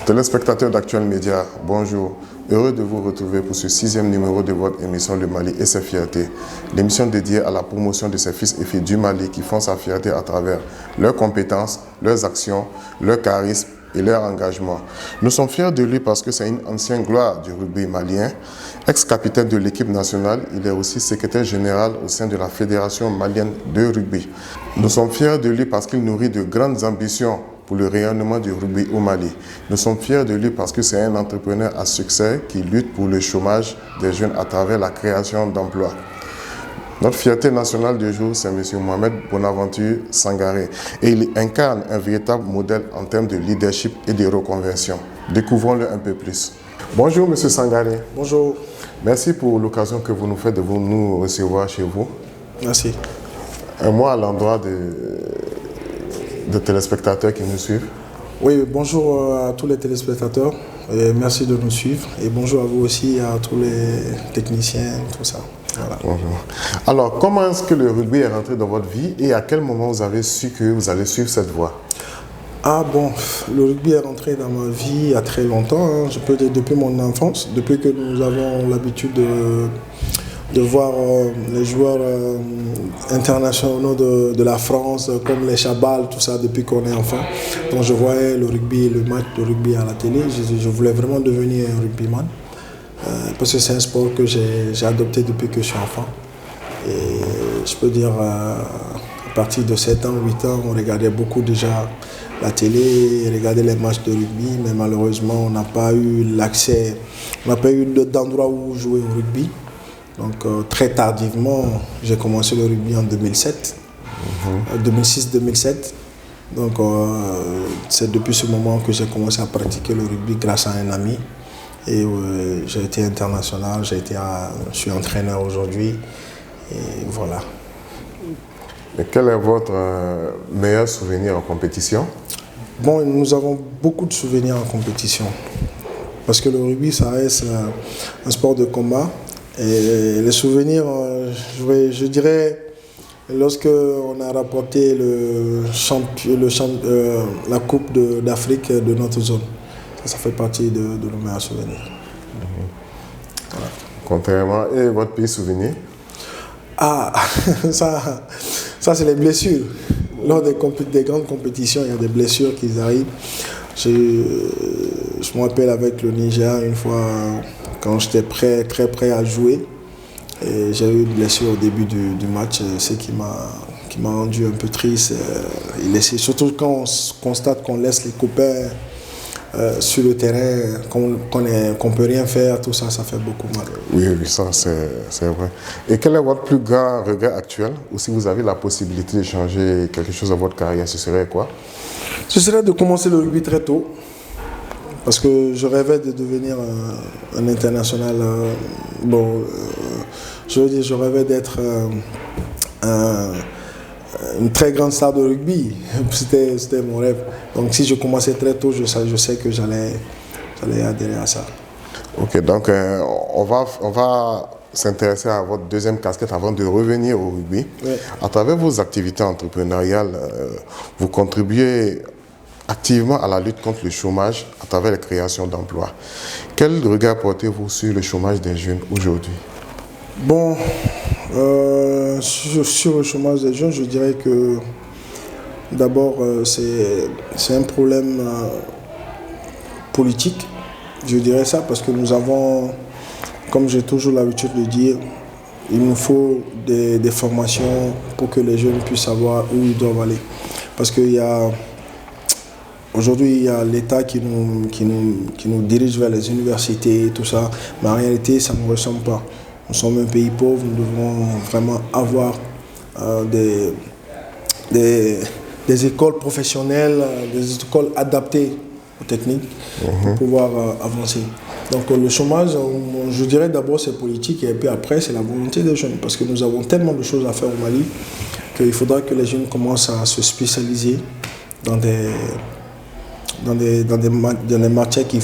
Téléspectateurs d'Actuel Média, bonjour. Heureux de vous retrouver pour ce 6e numéro de votre émission Le Mali et ses fiertés. L'émission dédiée à la promotion de ces fils et filles du Mali qui font sa fierté à travers leurs compétences, leurs actions, leur charisme et leur engagement. Nous sommes fiers de lui parce que c'est une ancienne gloire du rugby malien. Ex-capitaine de l'équipe nationale, il est aussi secrétaire général au sein de la Fédération malienne de rugby. Nous sommes fiers de lui parce qu'il nourrit de grandes ambitions pour le rayonnement du rugby au Mali. Nous sommes fiers de lui parce que c'est un entrepreneur à succès qui lutte pour le chômage des jeunes à travers la création d'emplois. Notre fierté nationale du jour, c'est M. Mohamed Bonaventure Sangaré et il incarne un véritable modèle en termes de leadership et de reconversion. Découvrons-le un peu plus. Bonjour M. Sangaré. Bonjour. Merci pour l'occasion que vous nous faites de nous recevoir chez vous. Merci. Un mot à l'endroit des téléspectateurs qui nous suivent. Oui, bonjour à tous les téléspectateurs. Et merci de nous suivre. Et bonjour à vous aussi, à tous les techniciens, tout ça. Voilà. Bonjour. Alors, comment est-ce que le rugby est rentré dans votre vie et à quel moment vous avez su que vous allez suivre cette voie? Ah bon, le rugby est rentré dans ma vie il y a très longtemps. Je peux dire depuis mon enfance, depuis que nous avons l'habitude de voir les joueurs internationaux de la France, comme les Chabal, tout ça, depuis qu'on est enfant. Donc je voyais le rugby, le match de rugby à la télé. Je voulais vraiment devenir un rugbyman. Parce que c'est un sport que j'ai adopté depuis que je suis enfant. Et je peux dire, à partir de 7 ans, 8 ans, on regardait beaucoup déjà la télé, regarder les matchs de rugby, mais malheureusement, on n'a pas eu l'accès, on n'a pas eu d'endroit où jouer au rugby. Donc très tardivement, j'ai commencé le rugby en 2007, 2006-2007. Donc c'est depuis ce moment que j'ai commencé à pratiquer le rugby grâce à un ami. Et j'ai été international, je suis entraîneur aujourd'hui. Et voilà. Et quel est votre meilleur souvenir en compétition? Bon, nous avons beaucoup de souvenirs en compétition. Parce que le rugby, ça reste un sport de combat. Et les souvenirs, je dirais, lorsque on a rapporté la Coupe d'Afrique de notre zone. Ça fait partie de nos meilleurs souvenirs. Voilà. Contrairement, et votre pire souvenir? Ah, ça c'est les blessures. Lors des grandes compétitions, il y a des blessures qui arrivent. Je me rappelle avec le Niger, une fois, quand j'étais très prêt à jouer, et j'ai eu une blessure au début du match, ce qui m'a rendu un peu triste. Surtout quand on constate qu'on laisse les copains sur le terrain, qu'on ne peut rien faire, tout ça, ça fait beaucoup mal. Oui, ça c'est vrai. Et quel est votre plus grand regret actuel? Ou si vous avez la possibilité de changer quelque chose dans votre carrière, ce serait quoi? Ce serait de commencer le rugby très tôt. Parce que je rêvais de devenir un international. Je veux dire, je rêvais d'être une très grande star de rugby. C'était mon rêve. Donc si je commençais très tôt, je sais que j'allais adhérer à ça. Ok, donc on va s'intéresser à votre deuxième casquette avant de revenir au rugby. Oui. À travers vos activités entrepreneuriales, vous contribuez activement à la lutte contre le chômage à travers la création d'emplois. Quel regard portez-vous sur le chômage des jeunes aujourd'hui? Bon, sur le chômage des jeunes, je dirais que d'abord c'est un problème politique, je dirais ça, parce que nous avons, comme j'ai toujours l'habitude de dire, il nous faut des formations pour que les jeunes puissent savoir où ils doivent aller. Parce qu'aujourd'hui, il y a l'État qui nous dirige vers les universités et tout ça, mais en réalité, ça ne nous ressemble pas. Nous sommes un pays pauvre, nous devons vraiment avoir des écoles professionnelles, des écoles adaptées aux techniques pour pouvoir avancer. Donc le chômage, je dirais d'abord c'est politique et puis après c'est la volonté des jeunes. Parce que nous avons tellement de choses à faire au Mali qu'il faudra que les jeunes commencent à se spécialiser dans des matières qui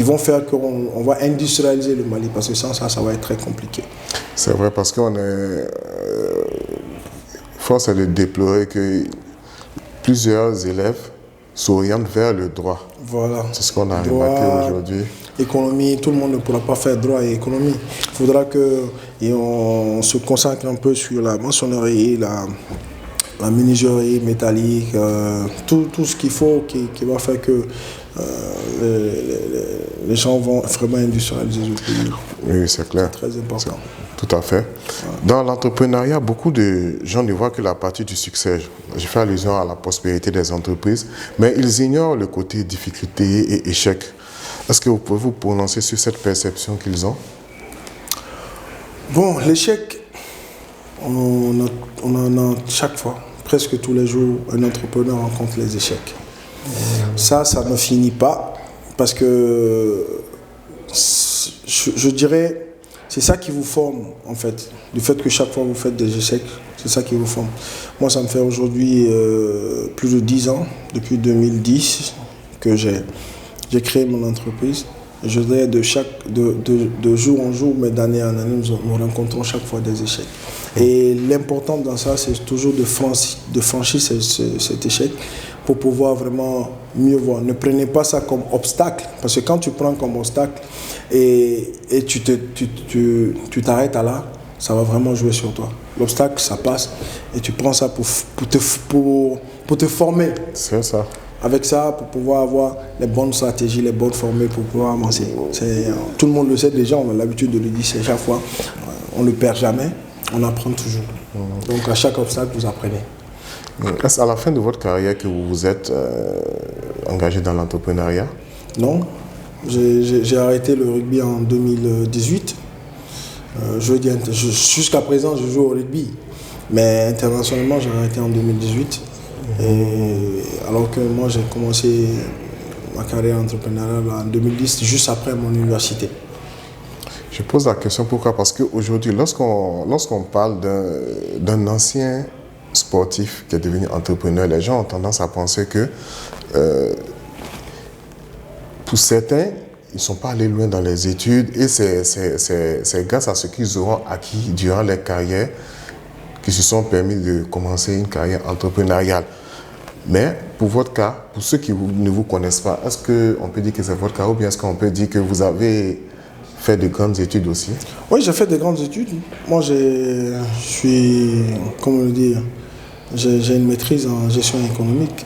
vont faire qu'on va industrialiser le Mali, parce que sans ça, ça va être très compliqué. C'est vrai, parce qu'on est force est de déplorer que plusieurs élèves s'oriente vers le droit. Voilà. C'est ce qu'on a Droit, remarqué aujourd'hui. Économie, tout le monde ne pourra pas faire droit et économie. Il faudra qu'on se consacre un peu sur la maçonnerie, la menuiserie métallique, tout ce qu'il faut qui va faire que les gens vont vraiment industrialiser le pays. Oui, c'est clair. C'est très important. Tout à fait. Dans l'entrepreneuriat, beaucoup de gens ne voient que la partie du succès. Je fais allusion à la prospérité des entreprises, mais ils ignorent le côté difficulté et échec. Est-ce que vous pouvez vous prononcer sur cette perception qu'ils ont? Bon, l'échec, on en a chaque fois. Presque tous les jours, un entrepreneur rencontre les échecs. Ça ne finit pas parce que je dirais, c'est ça qui vous forme en fait. Du fait que chaque fois vous faites des échecs, c'est ça qui vous forme. Moi, ça me fait aujourd'hui plus de 10 ans, depuis 2010, que j'ai créé mon entreprise. Je dirais de jour en jour, mais d'année en année, nous rencontrons chaque fois des échecs. Et l'important dans ça, c'est toujours de franchir cet échec pour pouvoir vraiment mieux voir. Ne prenez pas ça comme obstacle, parce que quand tu prends comme obstacle et tu t'arrêtes à là, ça va vraiment jouer sur toi. L'obstacle, ça passe et tu prends ça pour te former. C'est ça. Avec ça, pour pouvoir avoir les bonnes stratégies, les bonnes formules pour pouvoir avancer. Tout le monde le sait déjà, on a l'habitude de le dire chaque fois. On ne perd jamais, on apprend toujours. Donc à chaque obstacle, vous apprenez. Est-ce à la fin de votre carrière que vous vous êtes engagé dans l'entrepreneuriat? Non, j'ai arrêté le rugby en 2018. Jusqu'à présent, je joue au rugby. Mais internationalement, j'ai arrêté en 2018. Et alors que moi j'ai commencé ma carrière entrepreneuriale en 2010, juste après mon université. Je pose la question pourquoi? Parce qu'aujourd'hui, lorsqu'on parle d'un ancien sportif qui est devenu entrepreneur, les gens ont tendance à penser que pour certains, ils ne sont pas allés loin dans les études et c'est grâce à ce qu'ils auront acquis durant leur carrière qui se sont permis de commencer une carrière entrepreneuriale. Mais pour votre cas, pour ceux qui ne vous connaissent pas, est-ce qu'on peut dire que c'est votre cas ou bien est-ce qu'on peut dire que vous avez fait de grandes études aussi? Oui, j'ai fait de grandes études. Moi, je suis, comment le dire, j'ai une maîtrise en gestion économique.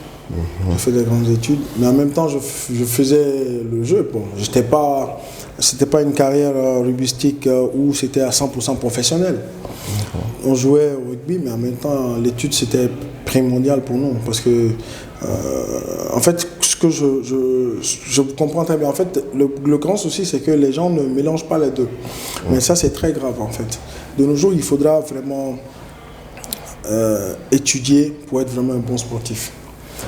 J'ai fait de grandes études, mais en même temps, je faisais le jeu. Bon, c'était pas une carrière rugbystique où c'était à 100% professionnel. On jouait au rugby, mais en même temps, l'étude, c'était primordial pour nous. Parce que, en fait, ce que je comprends très bien. En fait, le grand souci, c'est que les gens ne mélangent pas les deux. Mais ça, c'est très grave, en fait. De nos jours, il faudra vraiment étudier pour être vraiment un bon sportif.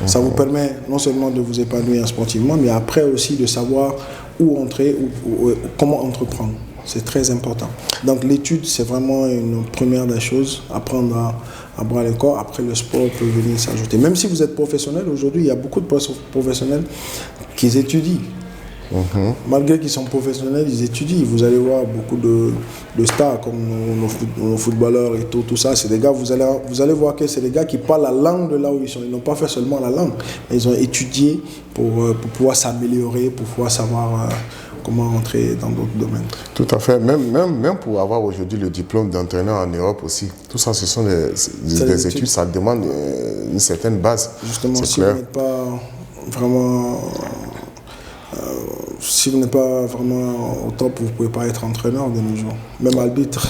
Ça vous permet non seulement de vous épanouir sportivement, mais après aussi de savoir où entrer, comment entreprendre. C'est très important. Donc l'étude, c'est vraiment une première des choses, apprendre à bras le corps. Après, le sport peut venir s'ajouter. Même si vous êtes professionnel, aujourd'hui, il y a beaucoup de professionnels qui étudient. Malgré qu'ils sont professionnels, ils étudient. Vous allez voir beaucoup de stars comme nos footballeurs et tout ça. C'est des gars, vous allez voir que c'est des gars qui parlent la langue de là où ils sont. Ils n'ont pas fait seulement la langue, mais ils ont étudié pour pouvoir s'améliorer, pour pouvoir savoir comment entrer dans d'autres domaines. Tout à fait. Même pour avoir aujourd'hui le diplôme d'entraîneur en Europe aussi, tout ça, ce sont des études, ça demande une certaine base. Justement, si vous n'êtes pas vraiment... si vous n'êtes pas vraiment au top, vous ne pouvez pas être entraîneur de nos jours, même arbitre.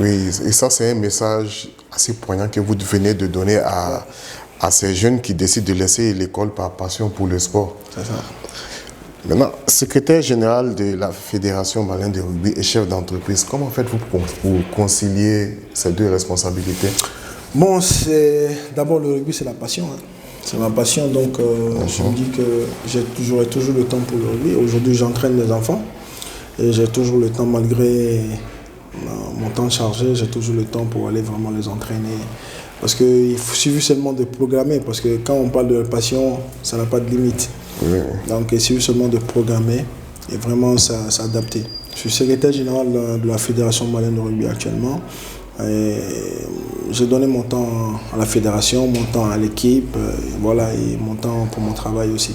Oui, et ça c'est un message assez poignant que vous venez de donner à ces jeunes qui décident de laisser l'école par passion pour le sport. C'est ça. Maintenant, secrétaire général de la Fédération malienne de rugby et chef d'entreprise, comment faites-vous pour concilier ces deux responsabilités? Bon, d'abord le rugby, c'est la passion. C'est ma passion, donc je me dis que j'aurai toujours le temps pour le rugby. Aujourd'hui, j'entraîne les enfants et j'ai toujours le temps, malgré mon temps chargé, j'ai toujours le temps pour aller vraiment les entraîner. Parce qu'il suffit seulement de programmer, parce que quand on parle de passion, ça n'a pas de limite. Oui. Donc il suffit seulement de programmer et vraiment s'adapter. Je suis secrétaire général de la Fédération malienne de rugby actuellement. J'ai donné mon temps à la fédération, mon temps à l'équipe, voilà, et mon temps pour mon travail aussi.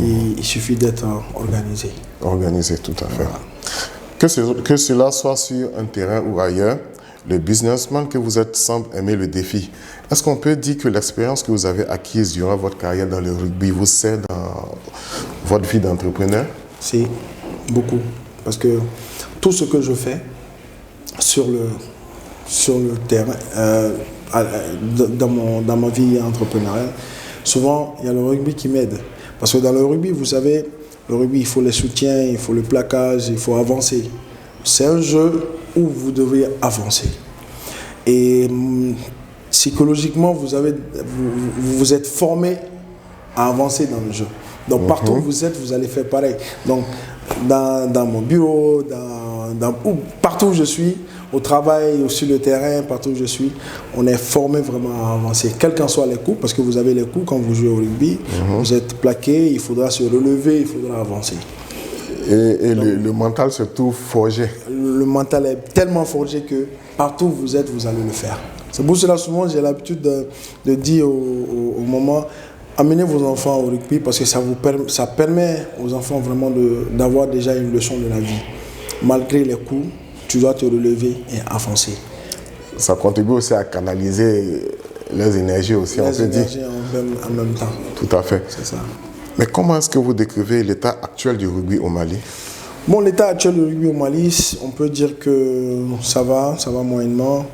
Il suffit d'être organisé. Organisé, tout à fait. Voilà. Que cela soit sur un terrain ou ailleurs, le businessman que vous êtes semble aimer le défi. Est-ce qu'on peut dire que l'expérience que vous avez acquise durant votre carrière dans le rugby vous sert dans votre vie d'entrepreneur? Si, beaucoup. Parce que tout ce que je fais sur le terrain, dans ma vie entrepreneuriale, souvent, il y a le rugby qui m'aide. Parce que dans le rugby, vous savez, le rugby, il faut les soutiens, il faut le plaquage, il faut avancer. C'est un jeu où vous devez avancer. Et psychologiquement, vous êtes formé à avancer dans le jeu. Donc partout où vous êtes, vous allez faire pareil. Donc dans mon bureau, partout où je suis, au travail, ou sur le terrain, partout où je suis, on est formé vraiment à avancer, quels qu'en soient les coups, parce que vous avez les coups quand vous jouez au rugby, vous êtes plaqué, il faudra se relever, il faudra avancer. Et donc, le mental se trouve forgé. Le mental est tellement forgé que partout où vous êtes, vous allez le faire. C'est pour cela souvent j'ai l'habitude de dire au moment, amenez vos enfants au rugby parce que ça permet aux enfants vraiment d'avoir déjà une leçon de la vie. Malgré les coups, tu dois te relever et avancer. Ça contribue aussi à canaliser les énergies aussi, on peut dire. Les énergies en même temps. Tout à fait. C'est ça. Mais comment est-ce que vous décrivez l'état actuel du rugby au Mali? Bon, l'état actuel du rugby au Mali, on peut dire que ça va moyennement.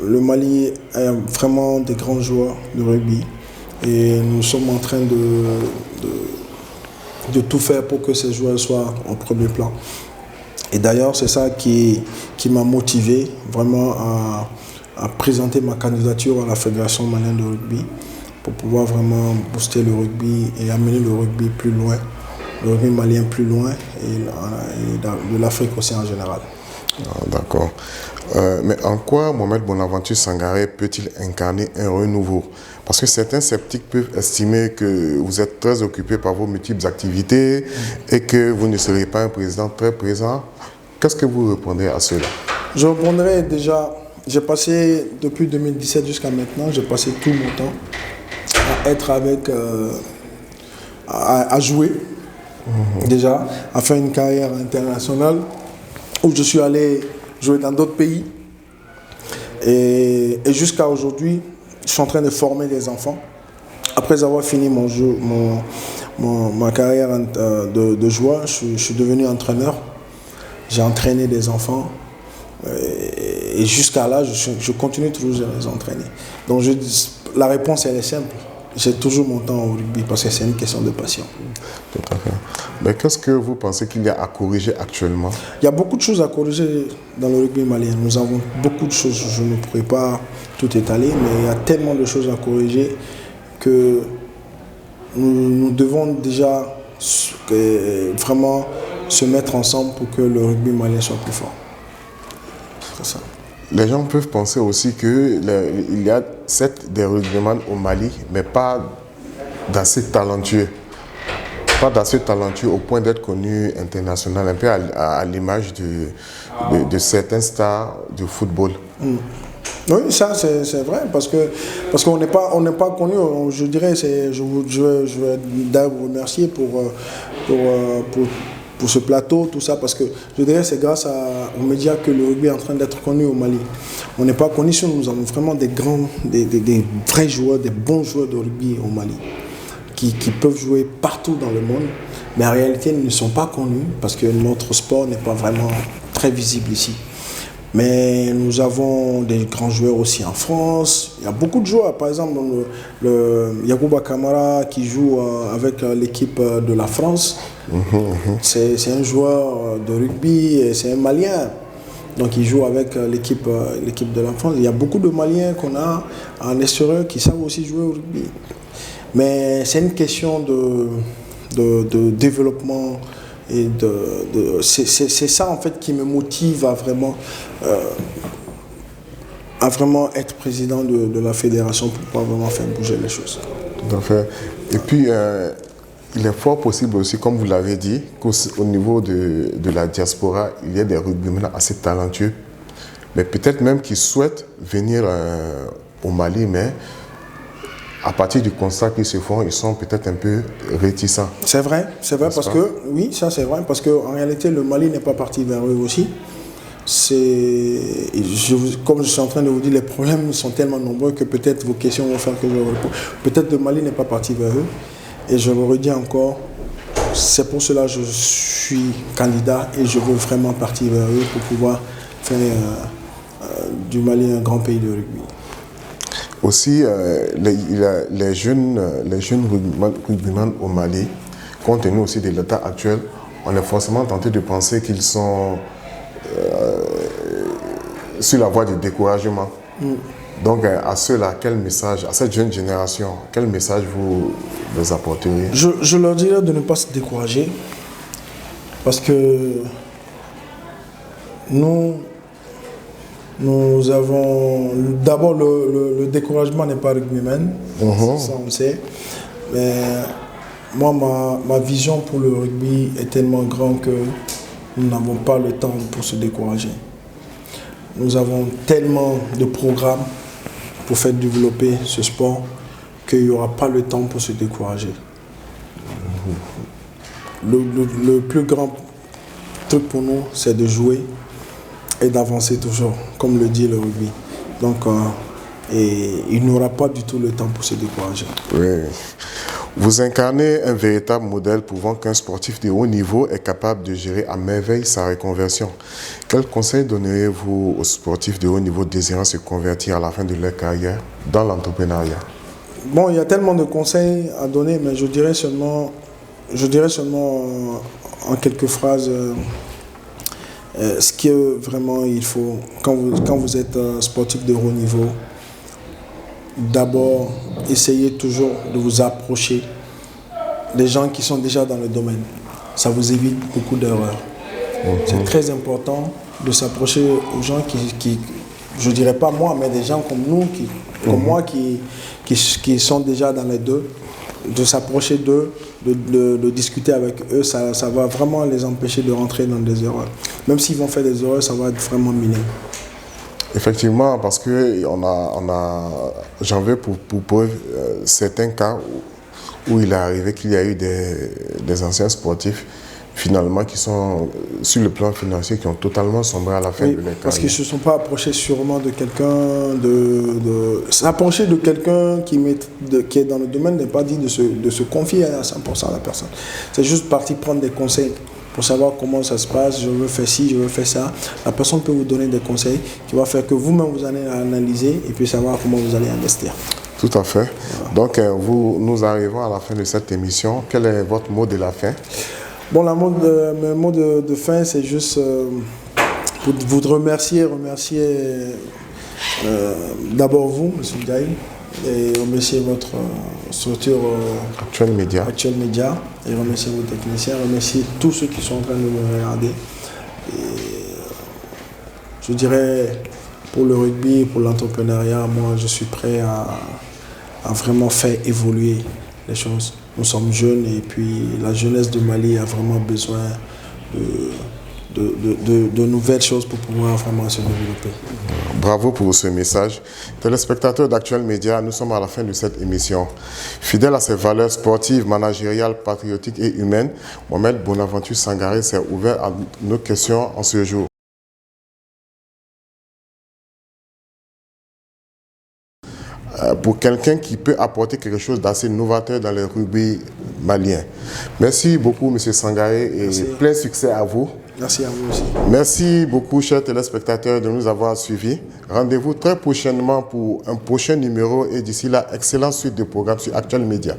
Le Mali a vraiment des grands joueurs de rugby et nous sommes en train de tout faire pour que ces joueurs soient en premier plan. Et d'ailleurs, c'est ça qui m'a motivé vraiment à présenter ma candidature à la Fédération malienne de rugby pour pouvoir vraiment booster le rugby et amener le rugby plus loin, le rugby malien plus loin et de l'Afrique aussi en général. D'accord. Mais en quoi Mohamed Bonaventure Sangaré peut-il incarner un renouveau? Parce que certains sceptiques peuvent estimer que vous êtes très occupé par vos multiples activités et que vous ne serez pas un président très présent. Qu'est-ce que vous répondez à cela? Je répondrai déjà, j'ai passé depuis 2017 jusqu'à maintenant, j'ai passé tout mon temps à être avec, à jouer déjà, à faire une carrière internationale où je suis allé jouer dans d'autres pays. Et jusqu'à aujourd'hui, je suis en train de former des enfants. Après avoir fini ma carrière de joueur, je suis devenu entraîneur. J'ai entraîné des enfants. Et jusqu'à là, je continue toujours de les entraîner. Donc la réponse, elle est simple. J'ai toujours mon temps au rugby parce que c'est une question de passion. Tout à fait. Mais qu'est-ce que vous pensez qu'il y a à corriger actuellement? Il y a beaucoup de choses à corriger dans le rugby malien. Nous avons beaucoup de choses. Je ne pourrais pas tout étaler, mais il y a tellement de choses à corriger que nous devons déjà vraiment se mettre ensemble pour que le rugby malien soit plus fort. C'est ça. Les gens peuvent penser aussi qu'il y a certes des rugbyman au Mali, mais pas d'assez talentueux. Pas d'assez talentueux au point d'être connu international, un peu à l'image de certains stars du football. Oui, ça c'est vrai, parce qu'on n'est pas connu. Je dirais, je veux d'ailleurs vous remercier pour ce plateau, tout ça, parce que je dirais c'est grâce aux médias que le rugby est en train d'être connu au Mali. On n'est pas connu, nous avons vraiment des vrais joueurs, des bons joueurs de rugby au Mali, qui peuvent jouer partout dans le monde, mais en réalité ils ne sont pas connus parce que notre sport n'est pas vraiment très visible ici. Mais nous avons des grands joueurs aussi en France. Il y a beaucoup de joueurs, par exemple le Yacouba Kamara qui joue avec l'équipe de la France. C'est un joueur de rugby et c'est un Malien. Donc il joue avec l'équipe de la France. Il y a beaucoup de Maliens qu'on a en extérieur qui savent aussi jouer au rugby. Mais c'est une question de développement. Et c'est ça en fait qui me motive à vraiment être président de la fédération pour pouvoir vraiment faire bouger les choses. Tout à fait. Et puis, il est fort possible aussi, comme vous l'avez dit, qu'au niveau de la diaspora, il y a des rugbymen assez talentueux, mais peut-être même qui souhaitent venir au Mali, mais à partir du constat qu'ils se font, ils sont peut-être un peu réticents. C'est vrai parce que, oui, ça c'est vrai, parce qu'en réalité, le Mali n'est pas parti vers eux aussi. Comme je suis en train de vous dire, les problèmes sont tellement nombreux que peut-être vos questions vont faire que je réponds. Peut-être le Mali n'est pas parti vers eux. Et je le redis encore, c'est pour cela que je suis candidat et je veux vraiment partir vers eux pour pouvoir faire du Mali un grand pays de rugby. Aussi, les jeunes rugbymen au Mali, compte tenu aussi de l'état actuel, on est forcément tenté de penser qu'ils sont sur la voie du découragement. Donc, à ceux-là, quel message, à cette jeune génération, quel message vous les apporteriez? Je leur dirais de ne pas se décourager, parce que nous avons... D'abord, le découragement n'est pas rugbyman, ça on le sait. Mais moi, ma vision pour le rugby est tellement grande que nous n'avons pas le temps pour se décourager. Nous avons tellement de programmes pour faire développer ce sport qu'il n'y aura pas le temps pour se décourager. Le plus grand truc pour nous, c'est de jouer et d'avancer toujours, comme le dit le rugby. Donc, il n'aura pas du tout le temps pour se décourager. Oui. Vous incarnez un véritable modèle prouvant qu'un sportif de haut niveau est capable de gérer à merveille sa reconversion. Quel conseil donneriez-vous aux sportifs de haut niveau désirant se convertir à la fin de leur carrière dans l'entrepreneuriat? Bon, il y a tellement de conseils à donner, mais je dirais seulement en quelques phrases ce que vraiment il faut quand vous êtes sportif de haut niveau. D'abord, essayez toujours de vous approcher des gens qui sont déjà dans le domaine. Ça vous évite beaucoup d'erreurs. C'est très important de s'approcher aux gens qui, je ne dirais pas moi, mais des gens comme nous, comme moi, qui sont déjà dans les deux, de s'approcher d'eux, de discuter avec eux, ça va vraiment les empêcher de rentrer dans des erreurs. Même s'ils vont faire des erreurs, ça va être vraiment minime. Effectivement, parce que j'en veux pour preuve certains cas où il est arrivé qu'il y a eu des anciens sportifs finalement qui sont sur le plan financier qui ont totalement sombré à la fin de leur carrière. Parce qu'ils ne se sont pas approchés sûrement de quelqu'un s'approcher de quelqu'un qui est dans le domaine n'est pas dit de se confier à 100% à la personne. C'est juste partir prendre des conseils pour savoir comment ça se passe, je veux faire ci, je veux faire ça. La personne peut vous donner des conseils qui va faire que vous-même vous allez analyser et puis savoir comment vous allez investir. Tout à fait. Voilà. Donc, nous arrivons à la fin de cette émission. Quel est votre mot de la fin? Bon, mon mot de fin, c'est juste pour vous remercier d'abord vous, M. Ndiaye, et remercier votre structure Actuel Média, et remercier vos techniciens, remercier tous ceux qui sont en train de me regarder. Et je dirais, pour le rugby, pour l'entrepreneuriat, moi je suis prêt à vraiment faire évoluer les choses. Nous sommes jeunes et puis la jeunesse du Mali a vraiment besoin de nouvelles choses pour pouvoir vraiment se développer. Bravo pour ce message. Téléspectateurs d'Actuel Média, nous sommes à la fin de cette émission. Fidèle à ses valeurs sportives, managériales, patriotiques et humaines, Mohamed Bonaventure Sangaré s'est ouvert à nos questions en ce jour. Pour quelqu'un qui peut apporter quelque chose d'assez novateur dans le rugby malien. Merci beaucoup, M. Sangaré, et plein succès à vous. Merci à vous aussi. Merci beaucoup, chers téléspectateurs, de nous avoir suivis. Rendez-vous très prochainement pour un prochain numéro et d'ici là, excellente suite de programmes sur Actuel Média.